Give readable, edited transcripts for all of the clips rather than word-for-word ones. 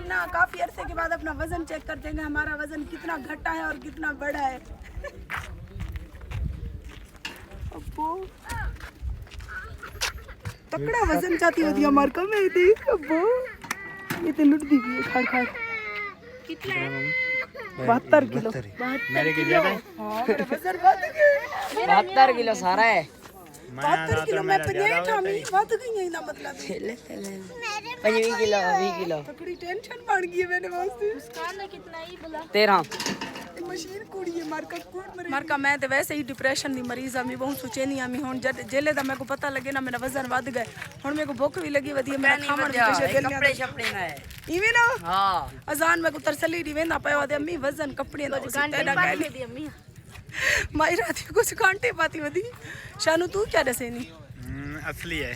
हम ना काफी अरसे के बाद अपना वजन चेक करते हैं, हमारा वजन कितना घटा है और कितना बढ़ा है। अब्बो तकड़ा वजन चाहती होती हमारे कम है। देख अब्बो ये तो लुट दी है खाड़ खाड़। कितना है? 72 किलो। मेरे की ज्यादा है। हाँ मेरा वजन बढ़ गया। 72 किलो सारा है। 72 किलो मैं 50 ठामी बढ़ गई है ना मतलब। 25 किलो 20 किलो। तकड़ी टेंशन बढ़ गई है मेरे वास्ते। उसका कितना ही बोला 13 मशीन कुड़ी है मारका मैं तो वैसे ही डिप्रेशन दी मरीज आ। मैं बहुत सोचे नहीं आमी हुन जेले दा मेरे को पता लगे ना मेरा वजन बढ़ गए। हुन मेरे को भूख भी लगी वधी मेरा खामण कपड़े छपड़े ना है इवे ना। हां अजान मेरे को तरसली दी वेंदा पयो दे अम्मी वजन कपड़े दा तेरा गाली दी अम्मी माई रात कुछ कांटे पाती वधी। शानू तू क्या दसेनी? असली है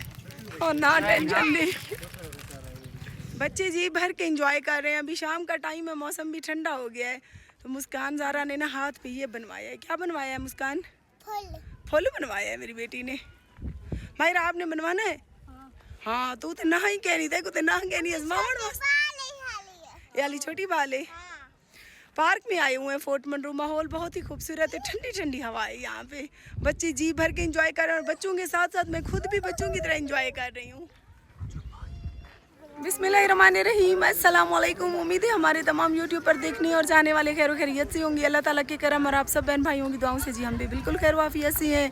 और ना टेंशन नहीं। बच्चे जी भर के एंजॉय कर रहे हैं। अभी शाम का टाइम है, मौसम भी ठंडा हो गया है। तो मुस्कान ज़ारा ने ना हाथ पे ये बनवाया है। क्या बनवाया है मुस्कान? फूल बनवाया है मेरी बेटी ने। मायरा आपने बनवाना है? हाँ तू तो ना ही कह रही देखो तो ना कह रही ये वाली छोटी बाल है। पार्क में आए हुए हैं फोर्ट मंडरू। माहौल बहुत ही खूबसूरत है, ठंडी ठंडी हवा है यहाँ पे। बच्चे जी भर के एंजॉय कर रहे हैं और बच्चों के साथ साथ मैं खुद भी बच्चों की तरह एंजॉय कर रही हूँ। बिस्मिल्लाहिर्रहमानिर्रहीम, अस्सलाम वालेकुम। उम्मीद है हमारे तमाम यूट्यूब पर देखने और जाने वाले खैर खैरियत से होंगे। अल्लाह ताला के करम और आप सब बहन भाइयों की दुआओं से जी हम भी बिल्कुल खैर वाफियत से हैं।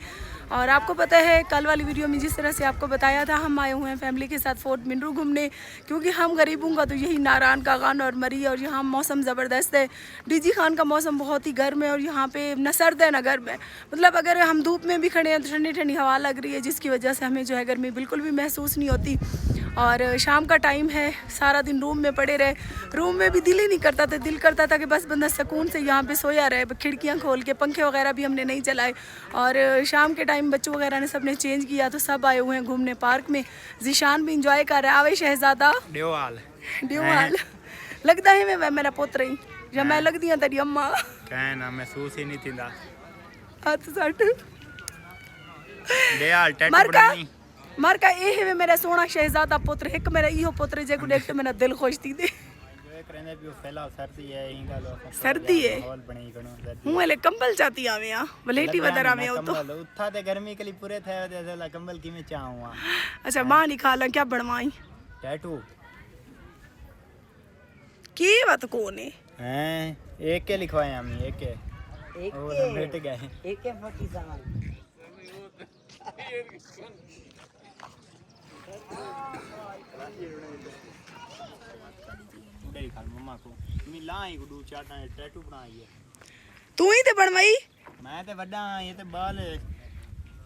और आपको पता है कल वाली वीडियो में जिस तरह से आपको बताया था हम आए हुए हैं फैमिली के साथ फोर्ट मंडरू घूमने, क्योंकि हम गरीबों का तो यही नारायण का गान और मरी। और यहाँ मौसम ज़बरदस्त है। डीजी खान का मौसम बहुत ही गर्म है और यहाँ पे न सर्द है न गर्म है। मतलब अगर हम धूप में भी खड़े हैं तो ठंडी ठंडी हवा लग रही है, जिसकी वजह से हमें जो है गर्मी बिल्कुल भी महसूस नहीं होती। और शाम का टाइम है, सारा दिन रूम में पड़े रहे। रूम में भी दिल ही नहीं करता था, दिल करता था कि बस बंदा सुकून से यहाँ पे सोया रहे। खिड़कियाँ खोल के पंखे वगैरह भी हमने नहीं चलाए। और शाम के टाइम बच्चों वगैरह ने सबने चेंज किया तो सब आए हुए हैं घूमने पार्क में। जिशान भी इंजॉय कर रहा है। आवे शहजादा ड्योवाल लगता है मैं मेरा पुत्र ही या मैं लगती हूँ तेरी अम्मा। कहना महसूस ही नहीं थींदा हाथ सट डेयाल टैटू मरका बनानी मरका ए है मेरा सोना शहजादा पुत्र। एक मेरा इहो पुत्र जेको देख मेरा दिल खुश थी दे। सर्दी है हूं ले कंबल चाहती आवे आ वलेटी वदर आवे ओ तो उठा ते गर्मी के लिए पूरे थे देला कंबल की में चाहूं। अच्छा मां निकाला क्या बनवाई टैटू की बात कौन है? हैं एक के लिखवाए हमने एक और बैठ गए एक के 47 मम्मा को मिलाई गुडू चाटा टैटू बनाई है। तू ही ते बनवाई? मैं ते बड़ा ये ते बाल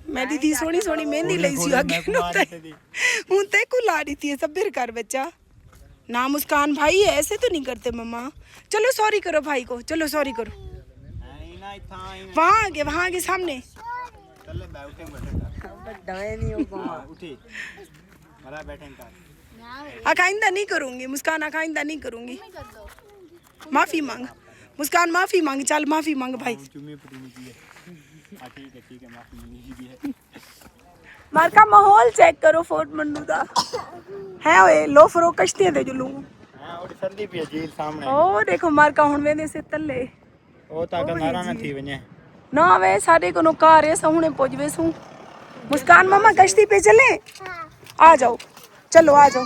मैं दीदी सोनी सोनी मेहंदी लई सी आगे हूं ते को ला दी थी सब फिर कर बच्चा ना। मुस्कान भाई ऐसे तो नहीं करते मम्मा। चलो सॉरी करो भाई को, चलो सॉरी करो। वहाँ आगे सामने चले बैठे नहीं हो उठी मरा बैठे आइंदा नहीं करूंगी मुस्कान, आइंदा नहीं करूंगी। माफी मांग मुस्कान, माफी मांग, चल माफी मांग भाई। ठीक है माफी मार का माहौल चेक करो फोर्ट मंडू दा है। ओए लो फरो कश्तियां ते जुलू हां और सर्दी भी झील सामने। ओ देखो मार का हुन वेंदे से तल्ले ओ ता नारा न थी वने ना वे साडे को कार है सहुने पहुंचवे सु। मुस्कान मामा कश्ती पे चले? आ जाओ चलो आ जाओ।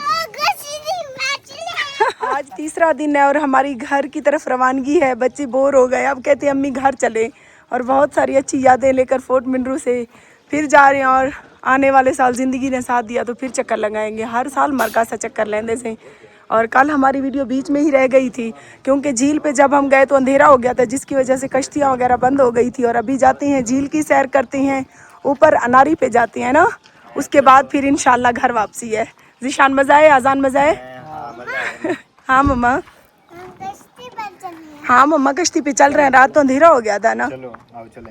आज तीसरा दिन है और हमारी घर की तरफ रवानगी है। बच्चे बोर हो गए, अब कहते हैं अम्मी घर चले। और बहुत सारी अच्छी यादें लेकर फोर्ट मंडरू से फिर जा रहे हैं। और आने वाले साल ज़िंदगी ने साथ दिया तो फिर चक्कर लगाएंगे। हर साल मरका सा चक्कर लेंदे से। और कल हमारी वीडियो बीच में ही रह गई थी क्योंकि झील पे जब हम गए तो अंधेरा हो गया था, जिसकी वजह से कश्तियाँ वगैरह बंद हो गई थी। और अभी जाते हैं झील की सैर करते हैं, ऊपर अनारी पे जाते हैं ना, उसके बाद फिर इंशाल्लाह घर वापसी है। जिशान मजा है? आजान मजा है? हाँ मम्मा, हाँ मम्मा कश्ती पे चल रहे हैं। रात तो अंधेरा हो गया था ना। चलो आओ चले।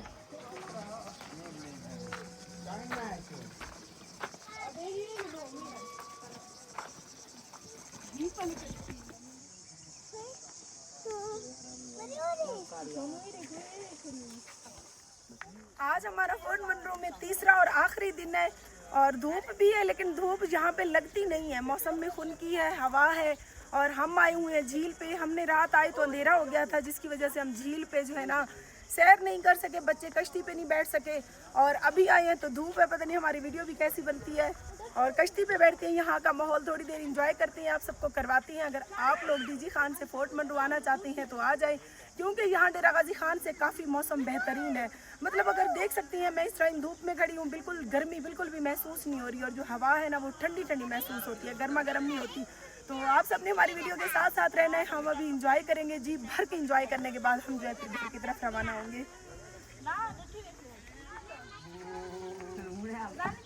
आज हमारा फोर्ट मंडरू में तीसरा और आखिरी दिन है और धूप भी है, लेकिन धूप यहाँ पे लगती नहीं है। मौसम में खुनकी है, हवा है और हम आए हुए हैं झील पे। हमने रात आए तो अंधेरा हो गया था, जिसकी वजह से हम झील पे जो है ना सैर नहीं कर सके, बच्चे कश्ती पे नहीं बैठ सके। और अभी आए हैं तो धूप है, पता नहीं हमारी वीडियो भी कैसी बनती है। और कश्ती पे बैठते हैं, यहाँ का माहौल थोड़ी देर एंजॉय करते हैं, आप सबको करवाते हैं। अगर आप लोग डीजी खान से फोर्ट मंडवाना चाहते हैं तो आ जाएं, क्योंकि यहाँ डेरा गाजी खान से काफ़ी मौसम बेहतरीन है। मतलब अगर देख सकती हैं, मैं इस टाइम धूप में खड़ी हूँ, बिल्कुल गर्मी बिल्कुल भी महसूस नहीं हो रही, और जो हवा है ना वो ठंडी ठंडी महसूस होती है, गर्मा गर्म नहीं होती। तो आप सबने हमारी वीडियो के साथ साथ रहना है। हम अभी इंजॉय करेंगे, जी भर के इंजॉय करने के बाद हम जो है फिर घर की तरफ रवाना होंगे।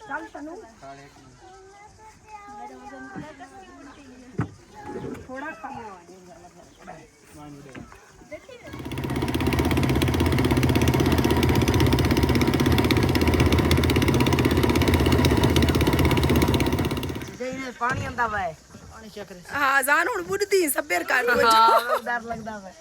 चल तनु थोड़ा पानी आंदा वा है। हाँ जान हुण बुढ़दी सभ्यर कर डर लगदा वा।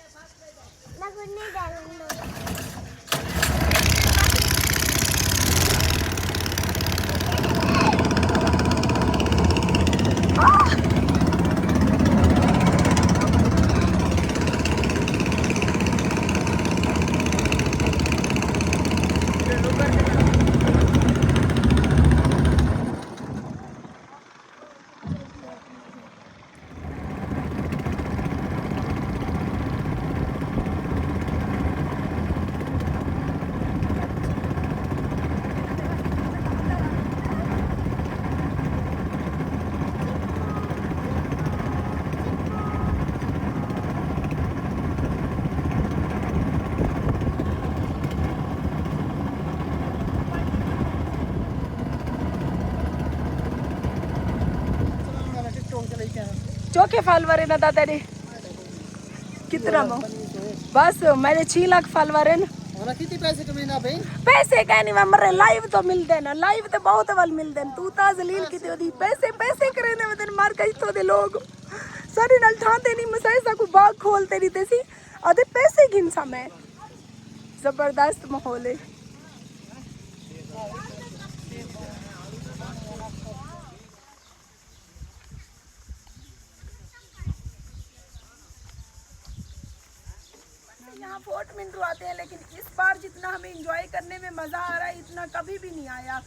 चौके फॉलोवर है ना दादा रे कितना बस मेरे 6 लाख फॉलोवर है ना। कितने पैसे कमाना भाई? पैसे कह नहीं मैं मरे लाइव तो मिलते ना, लाइव तो बहुत अवल मिलते तू ता जलील की दी पैसे पैसे करे ने वदन मार कई तो दे लोग सारे नल ठाते नहीं मसाइसा को बाग खोलते नहीं तेसी आधे पैसे गिन समय जबरदस्त माहौल है। यहाँ फोर्ट मिंटू आते हैं, लेकिन इस बार जितना हमें एंजॉय करने में मज़ा आ रहा है इतना कभी भी नहीं आया।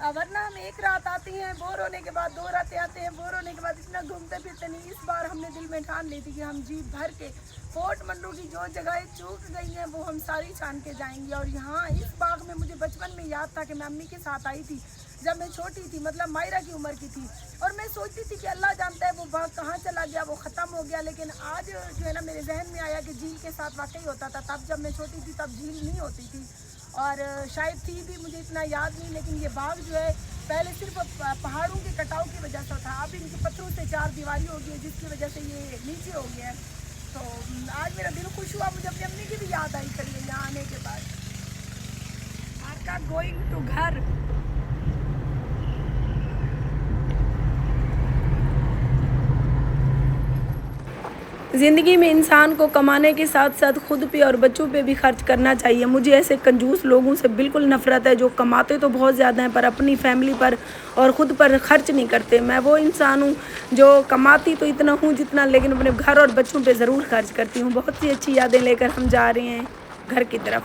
वरना हम एक रात आती हैं, बोर होने के बाद 2 रातें आते हैं, बोर होने के बाद इतना घूमते फिरते नहीं। इस बार हमने दिल में ठान ली थी कि हम जी भर के फोर्ट मंडू की जो जगहें चूक गई हैं वो हम सारी छान के जाएंगे। और यहाँ इस बाग में मुझे बचपन में याद था कि मैं अम्मी के साथ आई थी जब मैं छोटी थी, मतलब मायरा की उम्र की थी, और मैं सोचती थी कि अल्लाह जानता है वो बाग कहाँ चला गया, वो ख़त्म हो गया। लेकिन आज जो है ना मेरे जहन में आया कि झील के साथ वाकई होता था। तब जब मैं छोटी थी तब झील नहीं होती थी, और शायद थी भी, मुझे इतना याद नहीं। लेकिन ये बाग जो है पहले सिर्फ पहाड़ों के कटाव की वजह से था, अब इनके पत्थरों से 4 दीवारी हो गई है, जिसकी वजह से ये नीचे हो गया है। तो आज मेरा दिल खुश हुआ, मुझे अपनी अम्मी की भी याद आई खड़ी है यहाँ आने के बाद। आरका गोइंग टू घर। ज़िंदगी में इंसान को कमाने के साथ साथ खुद पे और बच्चों पे भी खर्च करना चाहिए। मुझे ऐसे कंजूस लोगों से बिल्कुल नफ़रत है जो कमाते तो बहुत ज़्यादा हैं पर अपनी फैमिली पर और ख़ुद पर खर्च नहीं करते। मैं वो इंसान हूँ जो कमाती तो इतना हूँ जितना, लेकिन अपने घर और बच्चों पे ज़रूर खर्च करती हूँ। बहुत सी अच्छी यादें लेकर हम जा रहे हैं घर की तरफ।